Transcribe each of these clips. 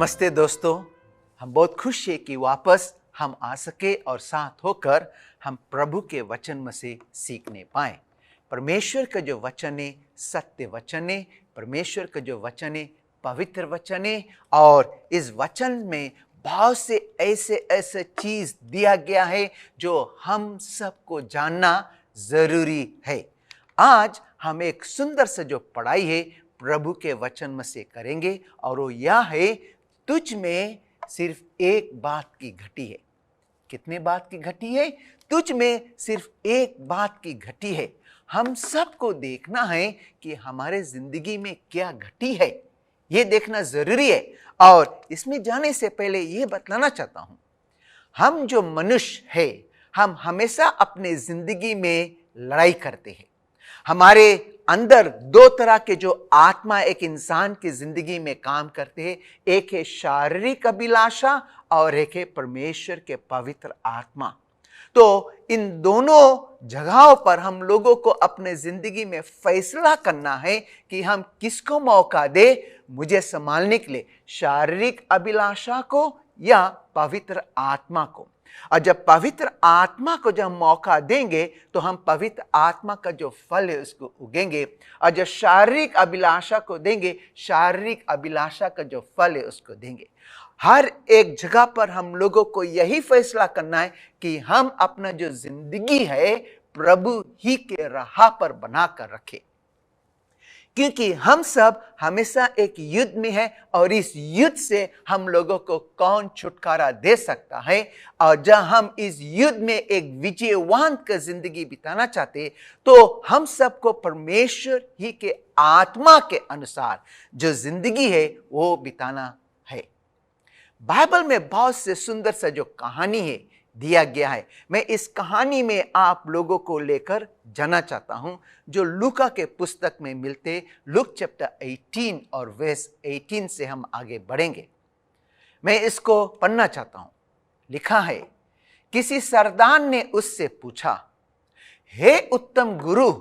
नमस्ते दोस्तों, हम बहुत खुश हैं कि वापस हम आ सके और साथ होकर हम प्रभु के वचन में से सीखने पाए। परमेश्वर का जो वचन है सत्य वचन है, परमेश्वर का जो वचन है पवित्र वचन है और इस वचन में बहुत से ऐसे चीज दिया गया है जो हम सबको जानना जरूरी है। आज हम एक सुंदर सा जो पढ़ाई है प्रभु के वचन में से करेंगे और वो यह है, तुझ में सिर्फ एक बात की घटी है। कितने बात की घटी है? तुझ में सिर्फ एक बात की घटी है। हम सबको देखना है कि हमारे जिंदगी में क्या घटी है, ये देखना जरूरी है। और इसमें जाने से पहले ये बतलाना चाहता हूं, हम जो मनुष्य है हम हमेशा अपने जिंदगी में लड़ाई करते हैं। हमारे अंदर दो तरह के जो आत्मा एक इंसान की जिंदगी में काम करते हैं, एक है शारीरिक अभिलाषा और एक है परमेश्वर के पवित्र आत्मा। तो इन दोनों जगहों पर हम लोगों को अपने जिंदगी में फैसला करना है कि हम किसको मौका दे मुझे संभालने के लिए, शारीरिक अभिलाषा को या पवित्र आत्मा को। और जब पवित्र आत्मा को जब मौका देंगे तो हम पवित्र आत्मा का जो फल है उसको उगेंगे, और जब शारीरिक अभिलाषा को देंगे शारीरिक अभिलाषा का जो फल है उसको देंगे। हर एक जगह पर हम लोगों को यही फैसला करना है कि हम अपना जो जिंदगी है प्रभु ही के राह पर बनाकर रखें, क्योंकि हम सब हमेशा एक युद्ध में है और इस युद्ध से हम लोगों को कौन छुटकारा दे सकता है। और जब हम इस युद्ध में एक विजयवान का जिंदगी बिताना चाहते तो हम सबको परमेश्वर ही के आत्मा के अनुसार जो जिंदगी है वो बिताना है। बाइबल में बहुत से सुंदर सा जो कहानी है दिया गया है, मैं इस कहानी में आप लोगों को लेकर जाना चाहता हूं जो लूका के पुस्तक में मिलते। लूक चैप्टर 18 और वर्स 18 से हम आगे बढ़ेंगे। मैं इसको पढ़ना चाहता हूं। लिखा है, किसी सरदार ने उससे पूछा, हे उत्तम गुरु,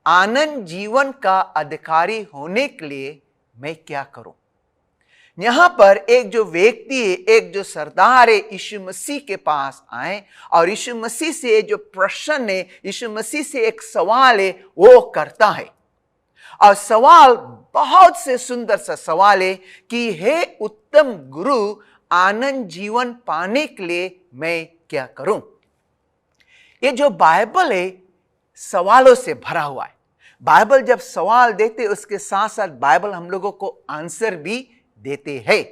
आनंद जीवन का अधिकारी होने के लिए मैं क्या करूं? यहां पर एक जो व्यक्ति है, एक जो सरदार है, यीशु मसीह के पास आए और यीशु मसीह से जो प्रश्न है, यीशु मसीह से एक सवाल है वो करता है। और सवाल बहुत से सुंदर सा सवाल है कि हे उत्तम गुरु, आनंद जीवन पाने के लिए मैं क्या करूं? ये जो बाइबल है सवालों से भरा हुआ है। बाइबल जब सवाल देते उसके साथ साथ बाइबल हम लोगों को आंसर भी देते हैं।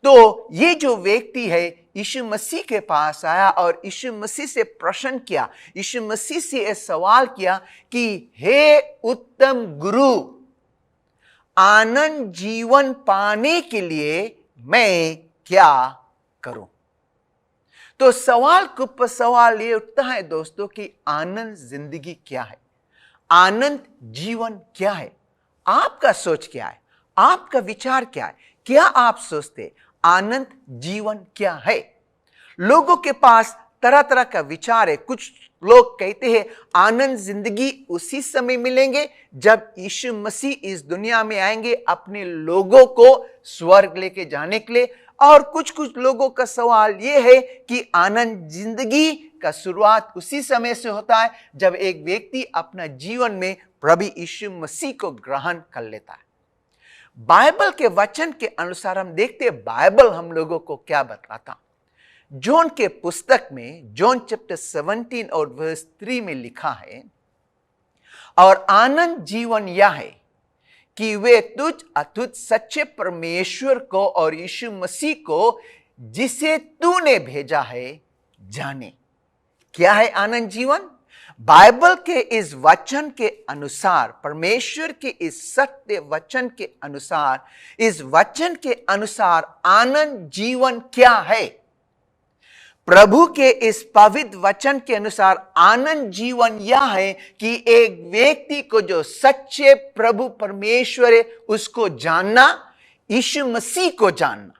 तो ये जो व्यक्ति है यीशु मसीह के पास आया और यीशु मसीह से प्रश्न किया, यीशु मसीह से यह सवाल किया कि हे उत्तम गुरु, आनंद जीवन पाने के लिए मैं क्या करूं? तो सवाल के ऊपर सवाल ये उठता है दोस्तों कि आनंद जिंदगी क्या है, आनंद जीवन क्या है? आपका सोच क्या है, आपका विचार क्या है? क्या आप सोचते आनंद जीवन क्या है? लोगों के पास तरह तरह का विचार है। कुछ लोग कहते हैं आनंद जिंदगी उसी समय मिलेंगे जब यीशु मसीह इस दुनिया में आएंगे अपने लोगों को स्वर्ग लेके जाने के लिए। और कुछ लोगों का सवाल यह है कि आनंद जिंदगी का शुरुआत उसी समय से होता है जब एक व्यक्ति अपना जीवन में प्रभु यीशु मसीह को ग्रहण कर लेता है। बाइबल के वचन के अनुसार हम देखते हैं बाइबल हम लोगों को क्या बतलाता। जॉन के पुस्तक में जॉन चैप्टर 17 और वर्स 3 में लिखा है, और आनंद जीवन यह है कि वे तुझ अतुत सच्चे परमेश्वर को और यीशु मसीह को जिसे तूने भेजा है जाने। क्या है आनंद जीवन? बाइबल के इस वचन के अनुसार, परमेश्वर के इस सत्य वचन के अनुसार, इस वचन के अनुसार आनंद जीवन क्या है? प्रभु के इस पवित्र वचन के अनुसार आनंद जीवन यह है कि एक व्यक्ति को जो सच्चे प्रभु परमेश्वर है उसको जानना, यीशु मसीह को जानना।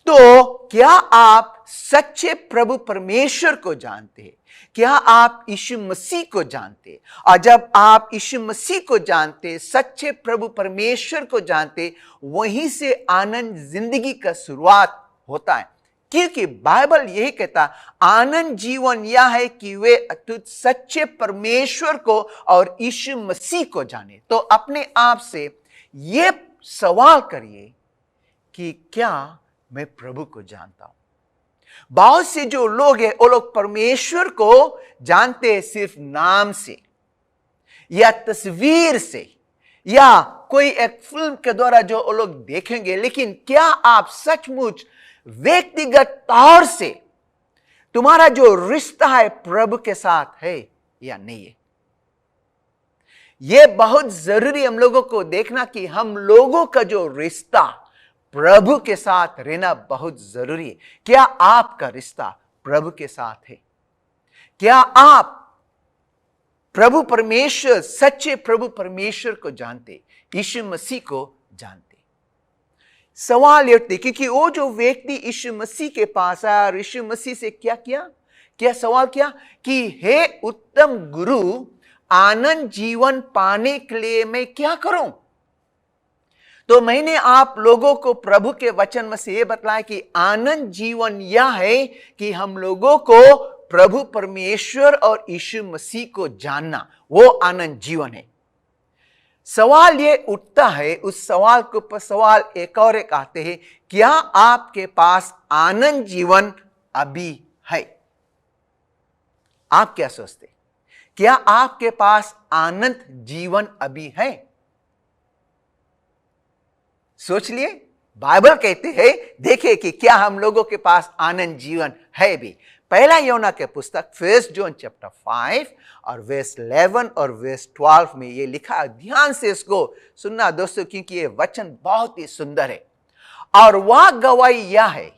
तो क्या आप सच्चे प्रभु परमेश्वर को जानते हैं? क्या आप यीशु मसीह को जानते हैं? और जब आप यीशु मसीह को जानते, सच्चे प्रभु परमेश्वर को जानते, वहीं से आनंद जिंदगी का शुरुआत होता है। क्योंकि बाइबल यही कहता, आनंद जीवन यह है कि वे अटूट सच्चे परमेश्वर को और यीशु मसीह को जाने। तो अपने आप से ये सवाल करिए कि क्या मैं प्रभु को जानता हूं? बहुत से जो लोग हैं, वो लोग परमेश्वर को जानते हैं सिर्फ नाम से या तस्वीर से या कोई एक फिल्म के द्वारा जो वो लोग देखेंगे। लेकिन क्या आप सचमुच व्यक्तिगत तौर से तुम्हारा जो रिश्ता है प्रभु के साथ है या नहीं है? यह बहुत जरूरी हम लोगों को देखना कि हम लोगों का जो रिश्ता प्रभु के साथ रहना बहुत जरूरी है। क्या आपका रिश्ता प्रभु के साथ है? क्या आप प्रभु परमेश्वर, सच्चे प्रभु परमेश्वर को जानते, यीशु मसीह को जानते? सवाल ये उठते, क्योंकि वो जो व्यक्ति यीशु मसीह के पास आया और यीशु मसीह से क्या सवाल किया कि हे उत्तम गुरु, आनंद जीवन पाने के लिए मैं क्या करूं? तो मैंने आप लोगों को प्रभु के वचन में से यह बतलाया कि आनंद जीवन यह है कि हम लोगों को प्रभु परमेश्वर और यीशु मसीह को जानना, वो आनंद जीवन है। सवाल ये उठता है, उस सवाल के ऊपर सवाल एक और एक आते हैं, क्या आपके पास आनंद जीवन अभी है? आप क्या सोचते? क्या आपके पास आनंद जीवन अभी है? सोच लिए। बाइबल कहते हैं, देखिए कि क्या हम लोगों के पास आनंद जीवन है भी। पहला यूहन्ना के पुस्तक 1 जॉन चैप्टर 5 और वर्स 11 और वर्स 12 में ये लिखा है। ध्यान से इसको सुनना दोस्तों, क्योंकि ये वचन बहुत ही सुंदर है। और वह गवाही यह है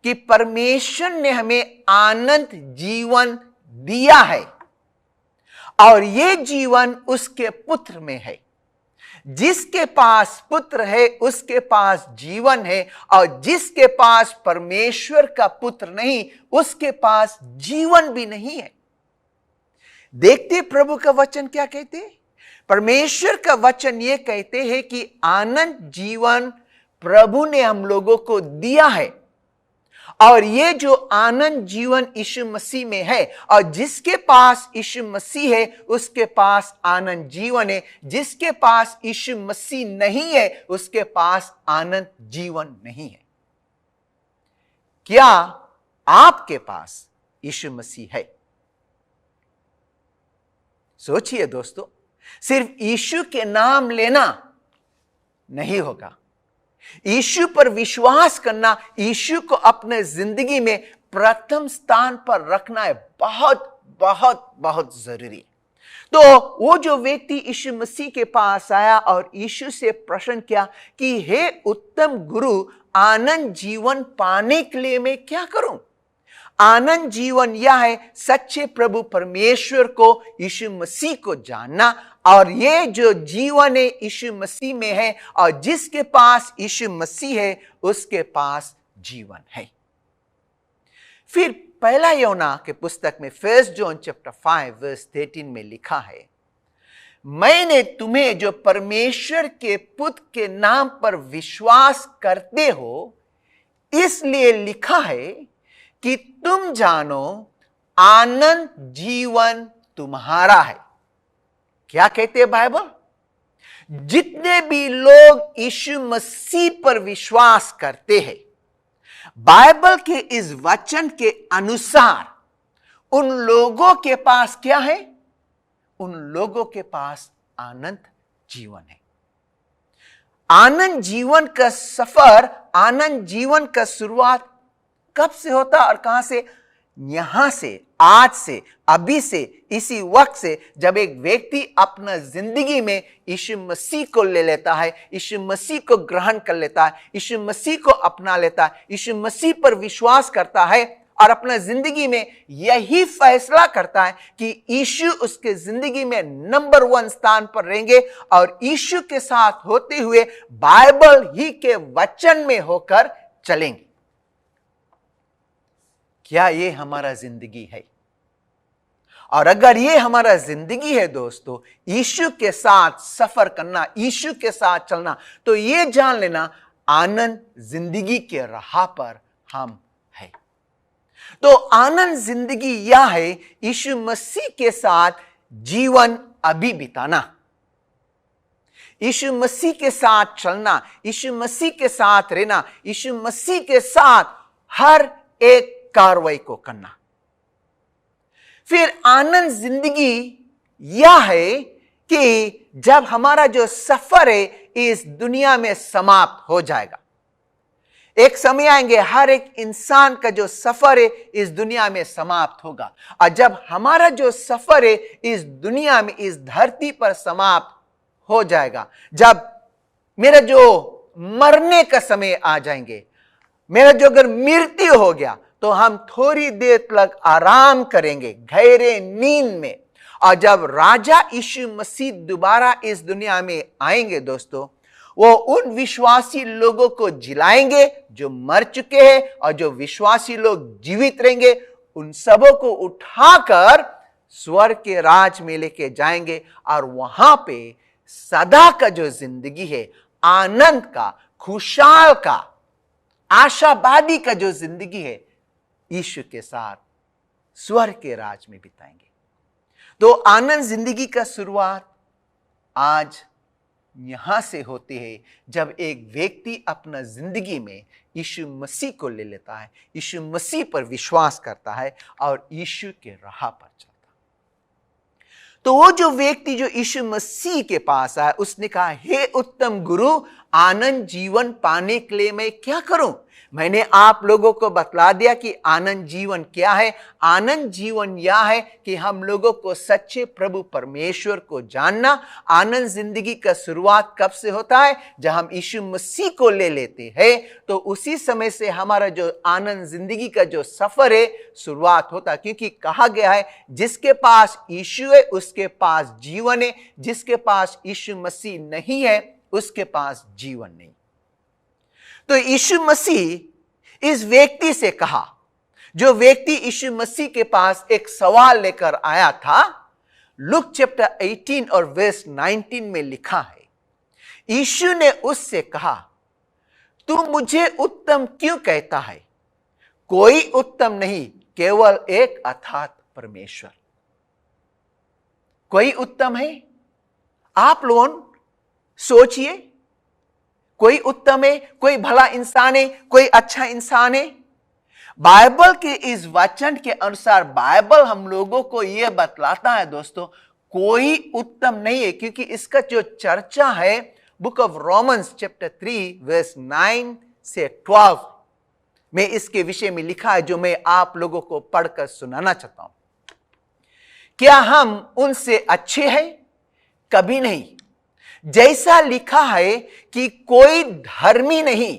कि परमेश्वर ने हमें आनंद जीवन दिया है और ये जीवन उसके पुत्र में है। जिसके पास पुत्र है उसके पास जीवन है, और जिसके पास परमेश्वर का पुत्र नहीं उसके पास जीवन भी नहीं है। देखते प्रभु का वचन क्या कहते हैं? परमेश्वर का वचन ये कहते हैं कि आनंद जीवन प्रभु ने हम लोगों को दिया है, और ये जो आनंद जीवन यीशु मसीह में है, और जिसके पास यीशु मसीह है उसके पास आनंद जीवन है। जिसके पास यीशु मसीह नहीं है उसके पास आनंद जीवन नहीं है। क्या आपके पास यीशु मसीह है? सोचिए दोस्तों, सिर्फ यीशु के नाम लेना नहीं होगा। यीशु पर विश्वास करना, यीशु को अपने जिंदगी में प्रथम स्थान पर रखना है बहुत बहुत बहुत जरूरी। तो वो जो व्यक्ति यीशु मसीह के पास आया और यीशु से प्रश्न किया कि हे उत्तम गुरु, आनंद जीवन पाने के लिए मैं क्या करूं? आनंद जीवन यह है सच्चे प्रभु परमेश्वर को, यीशु मसीह को जानना, और ये जो जीवन है यीशु मसीह में है, और जिसके पास यीशु मसीह है उसके पास जीवन है। फिर पहला यूहन्ना के पुस्तक में 1 जॉन चैप्टर 5 वर्स 13 में लिखा है, मैंने तुम्हें जो परमेश्वर के पुत्र के नाम पर विश्वास करते हो इसलिए लिखा है कि तुम जानो आनंद जीवन तुम्हारा है। क्या कहते हैं बाइबल? जितने भी लोग यीशु मसीह पर विश्वास करते हैं, बाइबल के इस वचन के अनुसार उन लोगों के पास क्या है? उन लोगों के पास आनंद जीवन है। आनंद जीवन का सफर, आनंद जीवन का शुरुआत कब से होता और कहां से? यहां से, आज से, अभी से, इसी वक्त से, जब एक व्यक्ति अपना जिंदगी में यीशु मसीह को ले लेता है, यीशु मसीह को ग्रहण कर लेता है, यीशु मसीह को अपना लेता है, यीशु मसीह पर विश्वास करता है और अपना जिंदगी में यही फैसला करता है कि यीशु उसके जिंदगी में नंबर 1 स्थान पर रहेंगे, और यीशु के साथ होते हुए बाइबल ही के वचन में होकर चलेंगे। क्या ये हमारा जिंदगी है? और अगर ये हमारा जिंदगी है दोस्तों, यीशु के साथ सफर करना, यीशु के साथ चलना, तो ये जान लेना आनंद जिंदगी के राह पर हम है। तो आनंद जिंदगी यह है यीशु मसीह के साथ जीवन अभी बिताना, यीशु मसीह के साथ चलना, यीशु मसीह के साथ रहना, यीशु मसीह के साथ हर एक कार्रवाई को करना। फिर आनंद जिंदगी यह है कि जब हमारा जो सफर है इस दुनिया में समाप्त हो जाएगा। एक समय आएंगे हर एक इंसान का जो सफर है इस दुनिया में समाप्त होगा, और जब हमारा जो सफर है इस दुनिया में, इस धरती पर समाप्त हो जाएगा, जब मेरा जो मरने का समय आ जाएंगे, मेरा जो अगर मृत्यु हो गया, तो हम थोड़ी देर तक आराम करेंगे गहरे नींद में। और जब राजा यीशु मसीह दोबारा इस दुनिया में आएंगे दोस्तों, वो उन विश्वासी लोगों को जिलाएंगे जो मर चुके हैं, और जो विश्वासी लोग जीवित रहेंगे उन सबों को उठाकर स्वर्ग के राज में लेके जाएंगे। और वहां पे सदा का जो जिंदगी है, आनंद का, खुशहाल का, आशावादी का जो जिंदगी है, यीशु के साथ स्वर्ग के राज में बिताएंगे। तो आनंद जिंदगी का शुरुआत आज यहां से होती है, जब एक व्यक्ति अपना जिंदगी में यीशु मसीह को ले लेता है, यीशु मसीह पर विश्वास करता है और यीशु के राह पर चलता है। तो वो जो व्यक्ति जो यीशु मसीह के पास आया, उसने कहा, हे उत्तम गुरु, आनंद जीवन पाने के लिए मैं क्या करूं? मैंने आप लोगों को बतला दिया कि आनंद जीवन क्या है। आनंद जीवन यह है कि हम लोगों को सच्चे प्रभु परमेश्वर को जानना। आनंद जिंदगी का शुरुआत कब से होता है? जब हम यीशु मसीह को ले लेते हैं, तो उसी समय से हमारा जो आनंद जिंदगी का जो सफर है शुरुआत होता है। क्योंकि कहा गया है, जिसके पास यीशु है उसके पास जीवन है, जिसके पास यीशु मसीह नहीं है उसके पास जीवन नहीं। तो यीशु मसीह इस व्यक्ति से कहा, जो व्यक्ति यीशु मसीह के पास एक सवाल लेकर आया था। लूक चैप्टर 18 और वर्स 19 में लिखा है, यीशु ने उससे कहा, तू मुझे उत्तम क्यों कहता है? कोई उत्तम नहीं, केवल एक अर्थात परमेश्वर। कोई उत्तम है? आप लोग सोचिए, कोई उत्तम है, कोई भला इंसान है, कोई अच्छा इंसान है? बाइबल के इस वचन के अनुसार बाइबल हम लोगों को यह बतलाता है दोस्तों, कोई उत्तम नहीं है। क्योंकि इसका जो चर्चा है book of Romans chapter 3 verse 9 से 12 में इसके विषय में लिखा है, जो मैं आप लोगों को पढ़कर सुनाना चाहता हूं। क्या हम उनसे अच्छे हैं? कभी नहीं। जैसा लिखा है कि कोई धर्मी नहीं,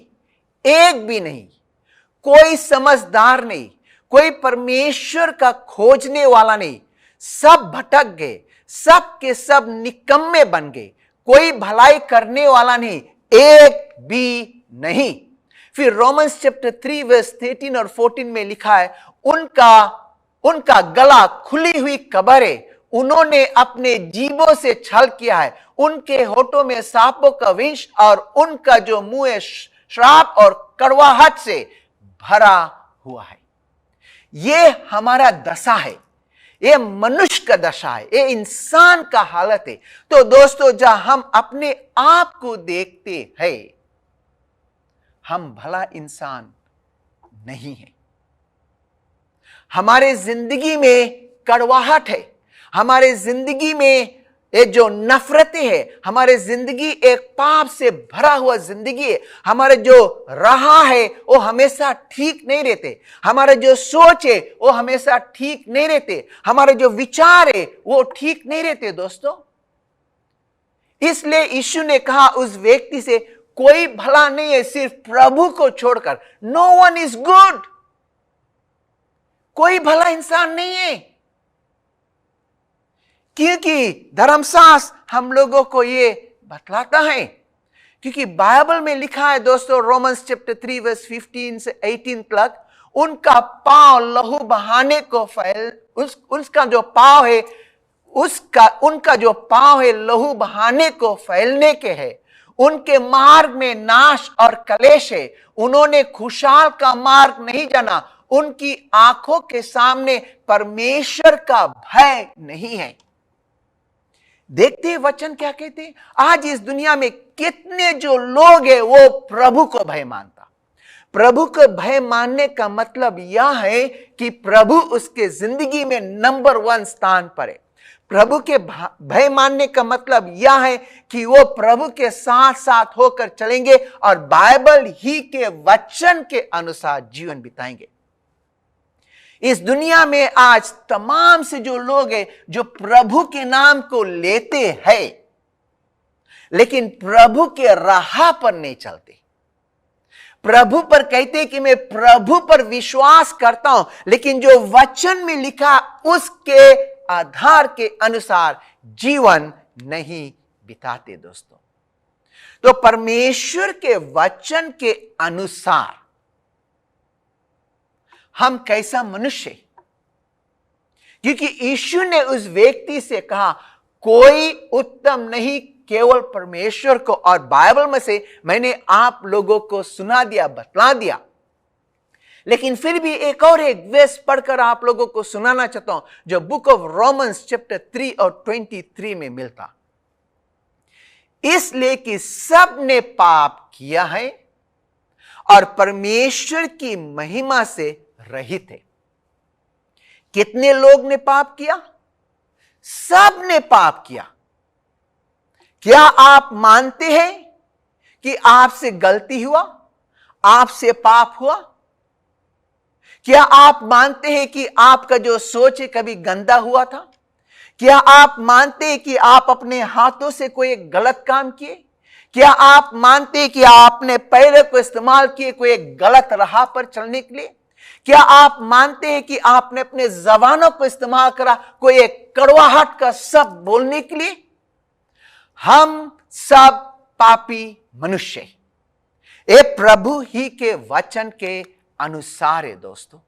एक भी नहीं, कोई समझदार नहीं, कोई परमेश्वर का खोजने वाला नहीं, सब भटक गए, सब के सब निकम्मे बन गए, कोई भलाई करने वाला नहीं, एक भी नहीं। फिर रोमन्स चैप्टर 3 वर्स 13 और 14 में लिखा है, उनका गला खुली हुई कब्र है, उन्होंने अपने जीभों से छल किया है, उनके होठों में सांपों का विष और उनका जो मुंह है श्राप और कड़वाहट से भरा हुआ है। ये हमारा दशा है, ये मनुष्य का दशा है, ये इंसान का हालत है। तो दोस्तों, जब हम अपने आप को देखते हैं, हम भला इंसान नहीं है। हमारे जिंदगी में कड़वाहट है, हमारे जिंदगी में ये जो नफरतें है, हमारे जिंदगी एक पाप से भरा हुआ जिंदगी है। हमारे जो राह है वो हमेशा ठीक नहीं रहते, हमारे जो सोच है वो हमेशा ठीक नहीं रहते, हमारे जो विचार है वो ठीक नहीं रहते दोस्तों। इसलिए यीशु ने कहा उस व्यक्ति से, कोई भला नहीं है सिर्फ प्रभु को छोड़कर। No one is good. कोई भला इंसान नहीं है। क्योंकि धर्मशास्त्र हम लोगों को ये बतलाता है, क्योंकि बाइबल में लिखा है दोस्तों, रोमन्स चैप्टर 3 वर्स 15 से 18 तक, उनका पांव लहू बहाने को उसका जो पांव है, उनका जो पांव है लहू बहाने को फैलने के है। उनके मार्ग में नाश और कलेश है। उन्होंने खुशहाल का मार्ग नहीं जाना। उनकी आंखों के सामने परमेश्वर का भय नहीं है। देखते हैं वचन क्या कहते हैं। आज इस दुनिया में कितने जो लोग हैं वो प्रभु को भय मानता। प्रभु को भय मानने का मतलब यह है कि प्रभु उसके जिंदगी में नंबर 1 स्थान पर है। प्रभु के भय मानने का मतलब यह है कि वो प्रभु के साथ साथ होकर चलेंगे और बाइबल ही के वचन के अनुसार जीवन बिताएंगे। इस दुनिया में आज तमाम से जो लोग हैं जो प्रभु के नाम को लेते हैं लेकिन प्रभु के राह पर नहीं चलते। प्रभु पर कहते कि मैं प्रभु पर विश्वास करता हूं, लेकिन जो वचन में लिखा उसके आधार के अनुसार जीवन नहीं बिताते। दोस्तों, तो परमेश्वर के वचन के अनुसार हम कैसा मनुष्य, क्योंकि यीशु ने उस व्यक्ति से कहा कोई उत्तम नहीं केवल परमेश्वर को। और बाइबल में से मैंने आप लोगों को सुना दिया, बतला दिया, लेकिन फिर भी एक वर्स पढ़कर आप लोगों को सुनाना चाहता हूं जो बुक ऑफ रोमन्स चैप्टर 3 और 23 में मिलता। इसलिए कि सब ने पाप किया है और परमेश्वर की महिमा से रहित है। कितने लोग ने पाप किया? सब ने पाप किया। क्या आप मानते हैं कि आपसे गलती हुआ, आपसे पाप हुआ? क्या आप मानते हैं कि आपका जो सोच है कभी गंदा हुआ था? क्या आप मानते हैं कि आप अपने हाथों से कोई एक गलत काम किए? क्या आप मानते हैं कि आपने पैरों को इस्तेमाल किए कोई एक गलत राह पर चलने के लिए? क्या आप मानते हैं कि आपने अपने जबानों को इस्तेमाल करा कोई एक कड़वाहट का शब्द बोलने के लिए? हम सब पापी मनुष्य, ये प्रभु ही के वचन के अनुसार है दोस्तों।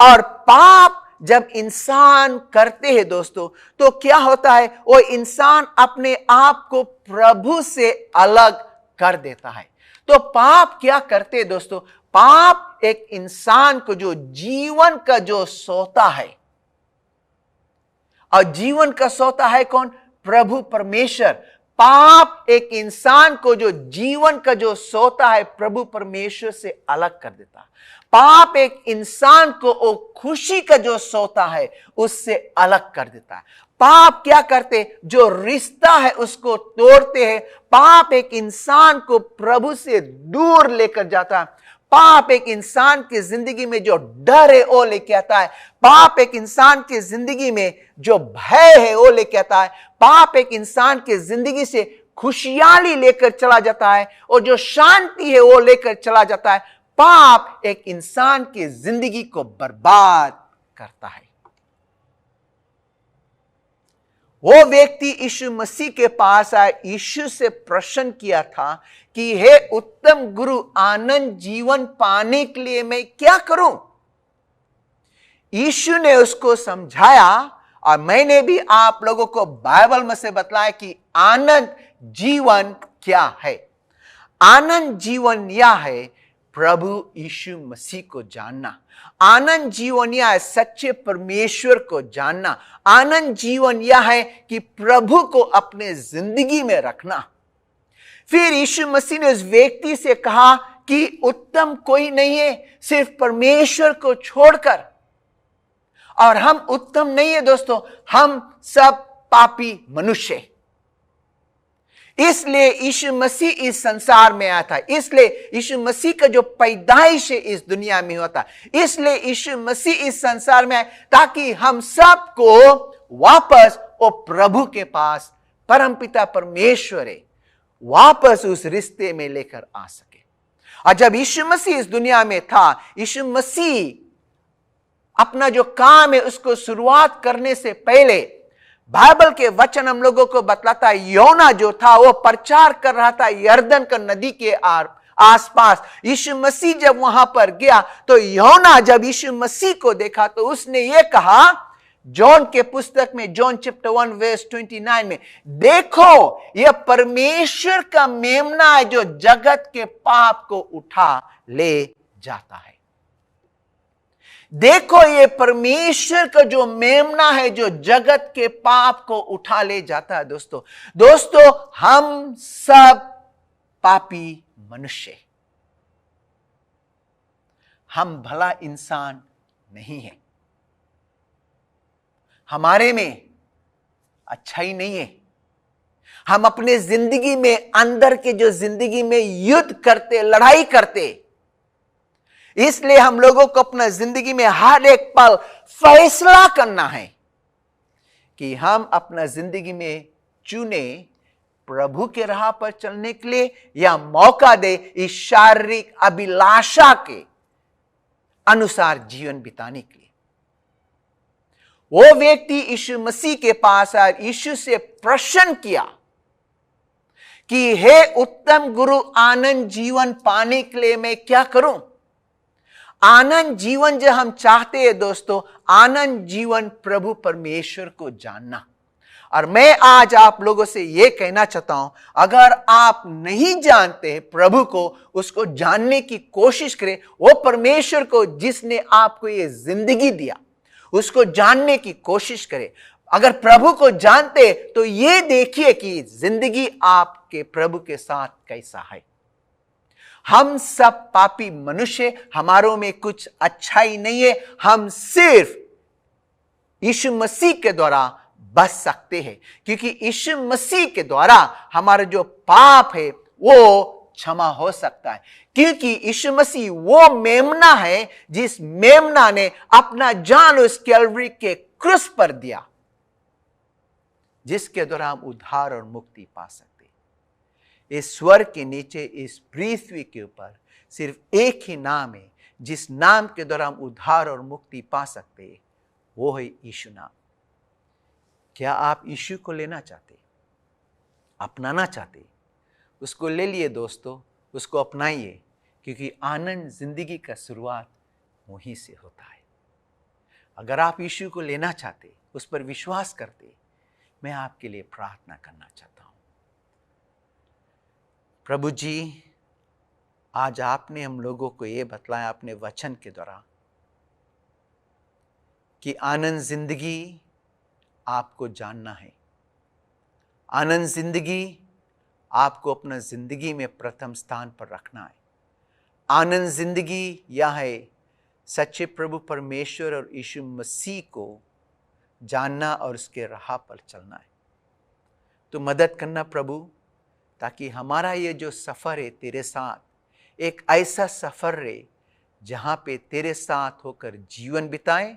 और पाप जब इंसान करते हैं दोस्तों तो क्या होता है, वो इंसान अपने आप को प्रभु से अलग कर देता है। तो पाप क्या करते हैं दोस्तों? पाप एक इंसान को जो जीवन का जो सोता है, और जीवन का सोता है कौन? प्रभु परमेश्वर। पाप एक इंसान को जो जीवन का जो सोता है प्रभु परमेश्वर से अलग कर देता है। पाप एक इंसान को वो खुशी का जो सोता है उससे अलग कर देता है। पाप क्या करते? जो रिश्ता है उसको तोड़ते हैं। पाप एक इंसान को प्रभु से दूर लेकर जाता है। पाप एक इंसान की जिंदगी में जो डर है वो लेके आता है। पाप एक इंसान की जिंदगी में जो भय है वो लेके आता है। पाप एक इंसान की जिंदगी से खुशहाली लेकर चला जाता है और जो शांति है वो लेकर चला जाता है। पाप एक इंसान की जिंदगी को बर्बाद करता है। वो व्यक्ति यीशु मसीह के पास आया, यीशु से प्रश्न किया था कि हे उत्तम गुरु, आनंद जीवन पाने के लिए मैं क्या करूं? यीशु ने उसको समझाया, और मैंने भी आप लोगों को बाइबल में से बतलाया कि आनंद जीवन क्या है। आनंद जीवन यह है प्रभु यीशु मसीह को जानना। आनंद जीवन यह है सच्चे परमेश्वर को जानना। आनंद जीवन यह है कि प्रभु को अपने जिंदगी में रखना। फिर यीशु मसीह ने उस व्यक्ति से कहा कि उत्तम कोई नहीं है सिर्फ परमेश्वर को छोड़कर। और हम उत्तम नहीं है दोस्तों, हम सब पापी मनुष्य। इसलिए यीशु मसीह इस संसार में आया था। इसलिए यीशु मसीह का जो पैदाइश है इस दुनिया में हुआ था। इसलिए यीशु मसीह इस संसार में आए ताकि हम सबको वापस वो प्रभु के पास, परमपिता परमेश्वर है, वापस उस रिश्ते में लेकर आ सके। और जब यीशु मसीह इस दुनिया में था, यीशु मसीह अपना जो काम है उसको शुरुआत करने से पहले बाइबल के वचन हम लोगों को बतलाता है, योना जो था वो प्रचार कर रहा था यरदन का नदी के आसपास। यीशु मसीह जब वहां पर गया तो यूहन्ना जब यीशु मसीह को देखा तो उसने ये कहा, जॉन के पुस्तक में, जॉन चैप्टर 1 वर्स 29 में, देखो यह परमेश्वर का मेमना है जो जगत के पाप को उठा ले जाता है। देखो ये परमेश्वर का जो मेमना है जो जगत के पाप को उठा ले जाता है। दोस्तों हम सब पापी मनुष्य, हम भला इंसान नहीं है, हमारे में अच्छाई नहीं है। हम अपने जिंदगी में अंदर के जो जिंदगी में युद्ध करते, लड़ाई करते, इसलिए हम लोगों को अपना जिंदगी में हर एक पल फैसला करना है कि हम अपना जिंदगी में चुने प्रभु के राह पर चलने के लिए या मौका दे इस शारीरिक अभिलाषा के अनुसार जीवन बिताने के लिए। वो व्यक्ति यीशु मसीह के पास आया, यीशु से प्रश्न किया कि हे उत्तम गुरु, आनंद जीवन पाने के लिए मैं क्या करूं? आनंद जीवन जो हम चाहते हैं दोस्तों, आनंद जीवन प्रभु परमेश्वर को जानना। और मैं आज आप लोगों से यह कहना चाहता हूं, अगर आप नहीं जानते हैं प्रभु को, उसको जानने की कोशिश करें। वो परमेश्वर को जिसने आपको ये जिंदगी दिया, उसको जानने की कोशिश करें। अगर प्रभु को जानते तो ये देखिए कि जिंदगी आपके प्रभु के साथ कैसा है। हम सब पापी मनुष्य, हमारों में कुछ अच्छाई नहीं है। हम सिर्फ यीशु मसीह के द्वारा बच सकते हैं, क्योंकि यीशु मसीह के द्वारा हमारा जो पाप है वो क्षमा हो सकता है। क्योंकि यीशु मसीह वो मेमना है जिस मेमना ने अपना जान उस कैलवरी के क्रूस पर दिया, जिसके द्वारा हम उद्धार और मुक्ति पा सकते। इस स्वर्ग के नीचे, इस पृथ्वी के ऊपर सिर्फ एक ही नाम है जिस नाम के द्वारा हम उद्धार और मुक्ति पा सकते हैं, वो है यीशु नाम। क्या आप यीशु को लेना चाहते, अपनाना चाहते? उसको ले लिए दोस्तों, उसको अपनाइए, क्योंकि आनंद जिंदगी का शुरुआत वहीं से होता है। अगर आप यीशु को लेना चाहते, उस पर विश्वास करते, मैं आपके लिए प्रार्थना करना चाहता हूं। प्रभु जी, आज आपने हम लोगों को यह बतलाया अपने वचन के द्वारा कि आनंद जिंदगी आपको जानना है। आनंद जिंदगी आपको अपना जिंदगी में प्रथम स्थान पर रखना है। आनंद जिंदगी यह है सच्चे प्रभु परमेश्वर और यीशु मसीह को जानना और उसके राह पर चलना है। तो मदद करना प्रभु, ताकि हमारा ये जो सफ़र है तेरे साथ, एक ऐसा सफ़र रहे जहाँ पे तेरे साथ होकर जीवन बिताएं।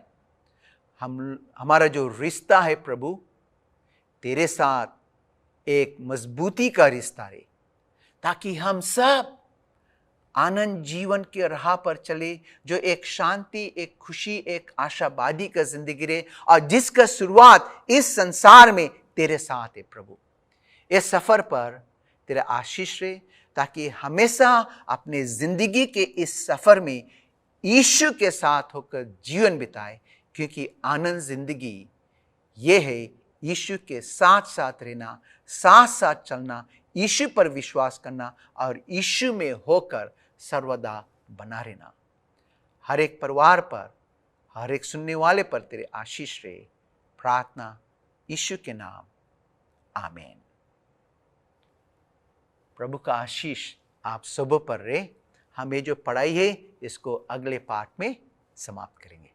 हमारा जो रिश्ता है प्रभु तेरे साथ एक मजबूती का रिश्ता रहे, ताकि हम सब आनंद जीवन के राह पर चले, जो एक शांति, एक खुशी, एक आशावादी का जिंदगी रहे, और जिसका शुरुआत इस संसार में तेरे साथ है प्रभु। इस सफ़र पर तेरा आशीष रहे, ताकि हमेशा अपने जिंदगी के इस सफ़र में यीशु के साथ होकर जीवन बिताए, क्योंकि आनंद जिंदगी ये है यीशु के साथ साथ रहना, साथ साथ चलना, यीशु पर विश्वास करना और यीशु में होकर सर्वदा बना रहना। हर एक परिवार पर, हर एक सुनने वाले पर तेरे आशीष रहे। प्रार्थना यीशु के नाम, आमीन। प्रभु का आशीष आप सबों पर रहे। हमें जो पढ़ाई है इसको अगले पाठ में समाप्त करेंगे।